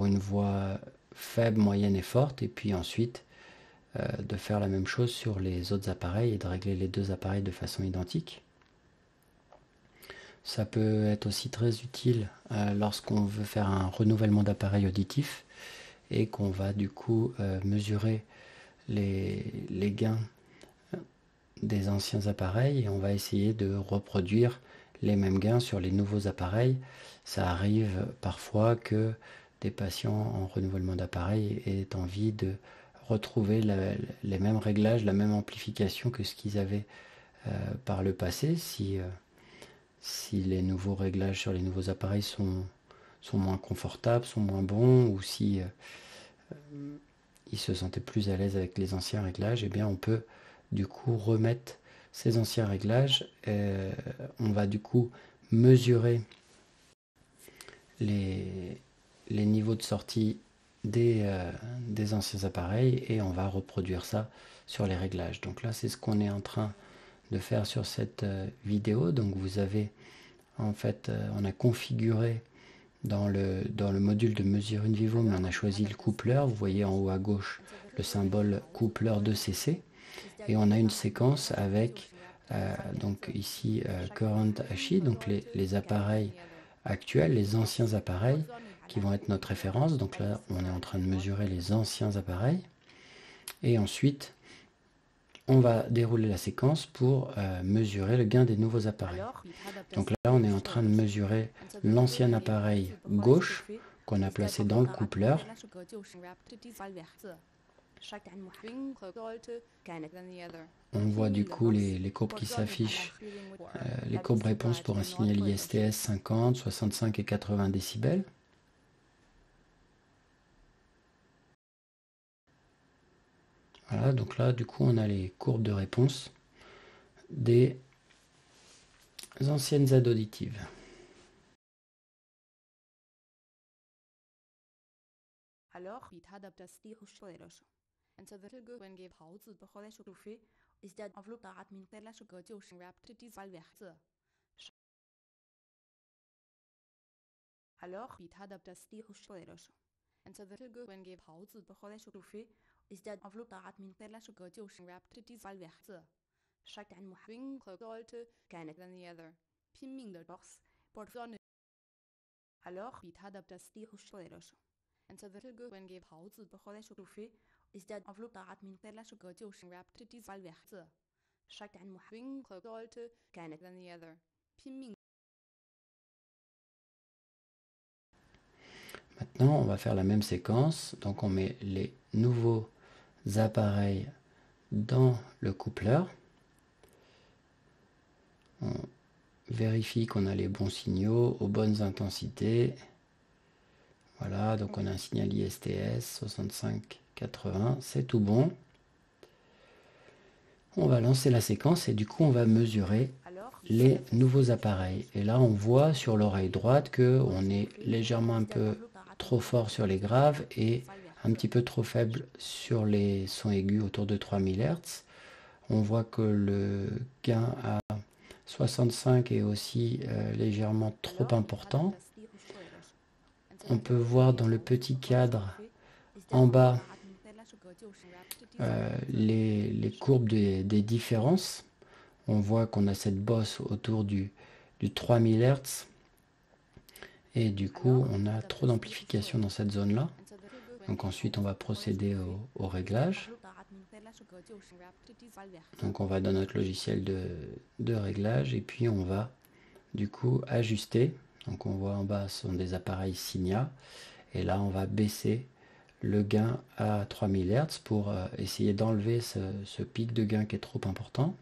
pour une voix faible, moyenne et forte, et puis ensuite de faire la même chose sur les autres appareils et de régler les deux appareils de façon identique. Ça peut être aussi très utile lorsqu'on veut faire un renouvellement d'appareil auditif et qu'on va du coup mesurer les gains des anciens appareils et on va essayer de reproduire les mêmes gains sur les nouveaux appareils. Ça arrive parfois que des patients en renouvellement d'appareil aient envie de retrouver les mêmes réglages, la même amplification que ce qu'ils avaient par le passé. Si les nouveaux réglages sur les nouveaux appareils sont moins confortables, sont moins bons, ou si ils se sentaient plus à l'aise avec les anciens réglages, eh bien on peut du coup remettre ces anciens réglages. On va du coup mesurer les niveaux de sortie des anciens appareils et on va reproduire ça sur les réglages. Donc là, c'est ce qu'on est en train de faire sur cette vidéo. Donc vous avez en fait, on a configuré dans le module de mesure in vivo, mais on a choisi le coupleur. Vous voyez en haut à gauche le symbole coupleur 2cc et on a une séquence avec donc ici current HI, donc les appareils actuels, les anciens appareils qui vont être notre référence. Donc là, on est en train de mesurer les anciens appareils et ensuite on va dérouler la séquence pour mesurer le gain des nouveaux appareils. Donc là, on est en train de mesurer l'ancien appareil gauche qu'on a placé dans le coupleur. On voit du coup les courbes qui s'affichent, les courbes réponses pour un signal ISTS 50, 65 et 80 décibels. Voilà, donc là, du coup, on a les courbes de réponse des anciennes aides auditives. Alors, Maintenant, on va faire la même séquence. Donc, on met les nouveaux appareils dans le coupleur. On vérifie qu'on a les bons signaux aux bonnes intensités. Voilà, donc on a un signal ISTS 65-80, c'est tout bon. On va lancer la séquence et du coup on va mesurer les nouveaux appareils. Et là on voit sur l'oreille droite qu'on est légèrement un peu trop fort sur les graves et un petit peu trop faible sur les sons aigus autour de 3000 Hz. On voit que le gain à 65 est aussi légèrement trop important. On peut voir dans le petit cadre en bas les courbes des différences. On voit qu'on a cette bosse autour du 3000 Hz et du coup on a trop d'amplification dans cette zone là. Donc ensuite on va procéder au réglage. Donc on va dans notre logiciel de réglage et puis on va du coup ajuster. Donc on voit en bas ce sont des appareils Signia et là on va baisser le gain à 3000 Hz pour essayer d'enlever ce pic de gain qui est trop important.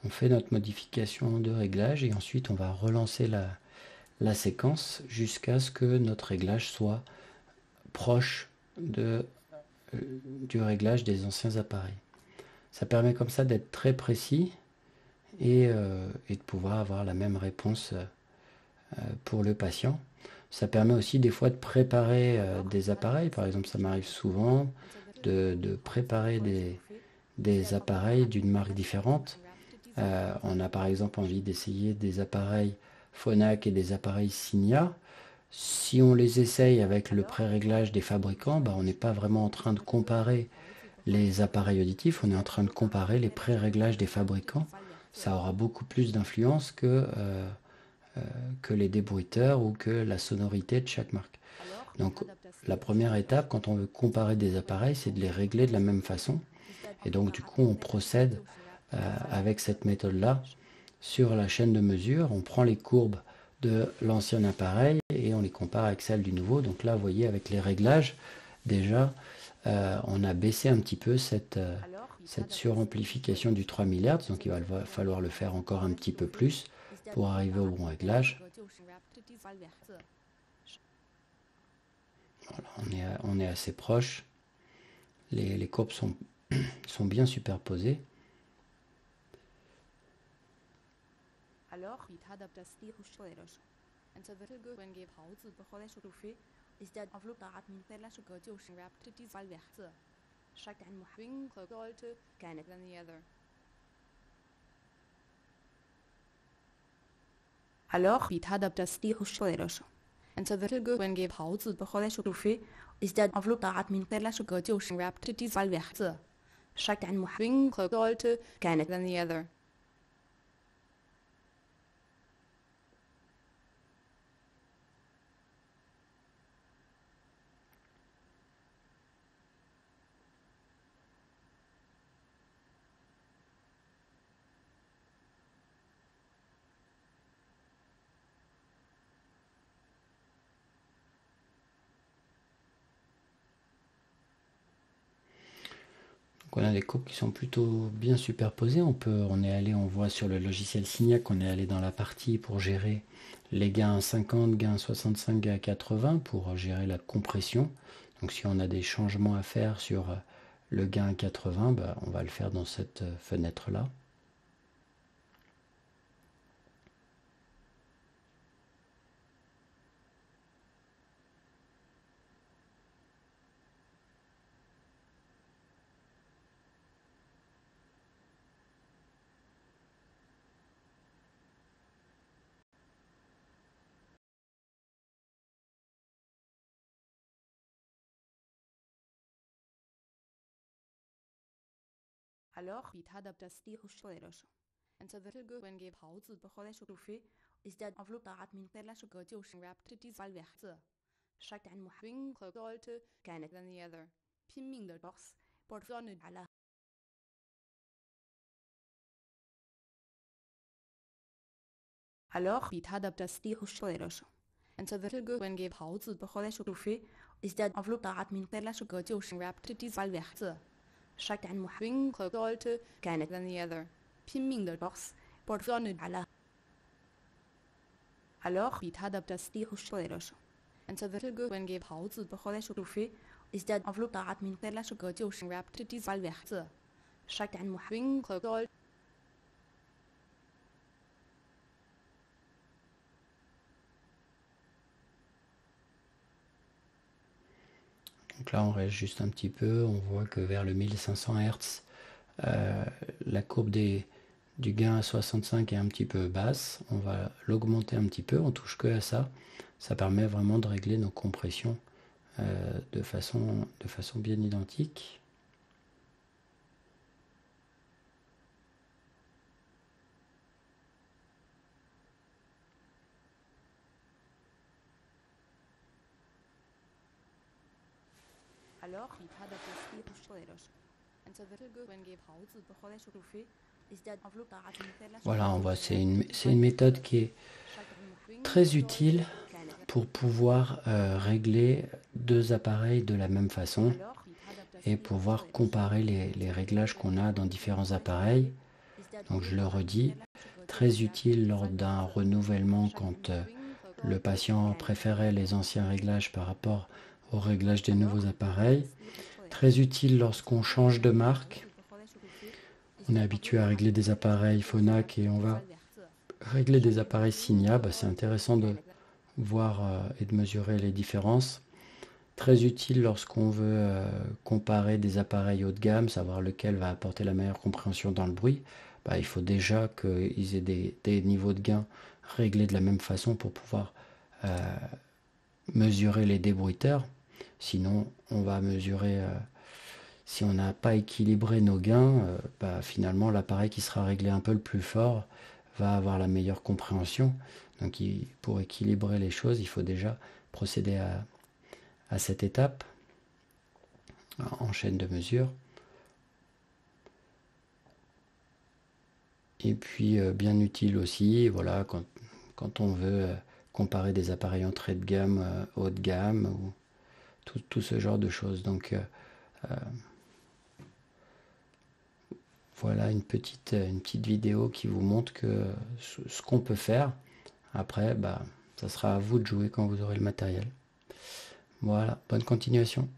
On fait notre modification de réglage et ensuite on va relancer la séquence jusqu'à ce que notre réglage soit proche du réglage des anciens appareils. Ça permet comme ça d'être très précis et de pouvoir avoir la même réponse pour le patient. Ça permet aussi des fois de préparer des appareils. Par exemple, ça m'arrive souvent de préparer des appareils d'une marque différente On a par exemple envie d'essayer des appareils Phonak et des appareils Signia. Si on les essaye avec le pré-réglage des fabricants, on n'est pas vraiment en train de comparer les appareils auditifs, on est en train de comparer les pré-réglages des fabricants. Ça aura beaucoup plus d'influence que les débruiteurs ou que la sonorité de chaque marque. Donc la première étape quand on veut comparer des appareils, c'est de les régler de la même façon. Et donc du coup on procède avec cette méthode-là sur la chaîne de mesure. On prend les courbes de l'ancien appareil et on les compare avec celles du nouveau. Donc là vous voyez avec les réglages déjà on a baissé un petit peu cette suramplification du 3000 Hz, donc il va falloir le faire encore un petit peu plus pour arriver au bon réglage. Voilà, on est assez proche. Les courbes sont bien superposées. Alors, alors, انت ذلك وين جيب حوض بخلاص شوفي ازداد أفلوك طاعت من قلة شكوتي وشنرابت تيزال وحزة شكت عن محوين قلت كانت than the other. Donc on a des courbes qui sont plutôt bien superposées. On voit sur le logiciel Signac qu'on est allé dans la partie pour gérer les gains 50, gains 65, gains 80 pour gérer la compression. Donc si on a des changements à faire sur le gain 80, on va le faire dans cette fenêtre-là. Alors, بيتهدى بتسليح الشويرش انت ذلك وين جيب حوض بخلاص شوفي ازداد أفلوك طاعت من قلة شكوتي وشنرابت تيزال وحزة شكت عن محوين قلت كانت than the other. 拼命的 box 不断的 على Alors, بيتهدى بتسليح الشويرش انت ذلك وين جيب حوض بخلاص شوفي ازداد أفلوك طاعت من قلة شكوتي وشنرابت تيزال وحزة شكت عن محوين قلت كانت than the other. 拼命的 box 不断的 على Alors, بيتهدى بتسليح الشويرش انت ذلك وين جيب حوض بخلاص شوفي ازداد أفلوك طاعت من قلة شكوتي وشنرابت تيزال وحزة شكت عن محوين قلت Donc là on reste juste un petit peu, on voit que vers le 1500 Hz, la courbe du gain à 65 est un petit peu basse. On va l'augmenter un petit peu, on touche que à ça. Ça permet vraiment de régler nos compressions de façon bien identique. Alors, بيتهدى بتسليح الشويرش انت ذلك وين جيب حوض بخلاص شوفي ازداد أفلوك طاعت من قلة Voilà, on voit, c'est une méthode qui est très utile pour pouvoir régler deux appareils de la même façon et pouvoir comparer les réglages qu'on a dans différents appareils. Donc je le redis, très utile lors d'un renouvellement quand le patient préférait les anciens réglages par rapport au réglage des nouveaux appareils. Très utile lorsqu'on change de marque. On est habitué à régler des appareils Phonak et on va régler des appareils Signia. C'est intéressant de voir et de mesurer les différences. Très utile lorsqu'on veut comparer des appareils haut de gamme, savoir lequel va apporter la meilleure compréhension dans le bruit. bah, il faut déjà qu'ils aient des niveaux de gain réglés de la même façon pour pouvoir mesurer les débruiteurs. Sinon, on va mesurer, si on n'a pas équilibré nos gains, bah, finalement l'appareil qui sera réglé un peu le plus fort va avoir la meilleure compréhension. Donc pour équilibrer les choses, il faut déjà procéder à cette étape en chaîne de mesure. Et puis bien utile aussi, voilà, quand on veut comparer des appareils entrée de gamme, haut de gamme, ou tout ce genre de choses. Donc voilà une petite vidéo qui vous montre ce qu'on peut faire. Après, bah, ça sera à vous de jouer quand vous aurez le matériel. Voilà, bonne continuation.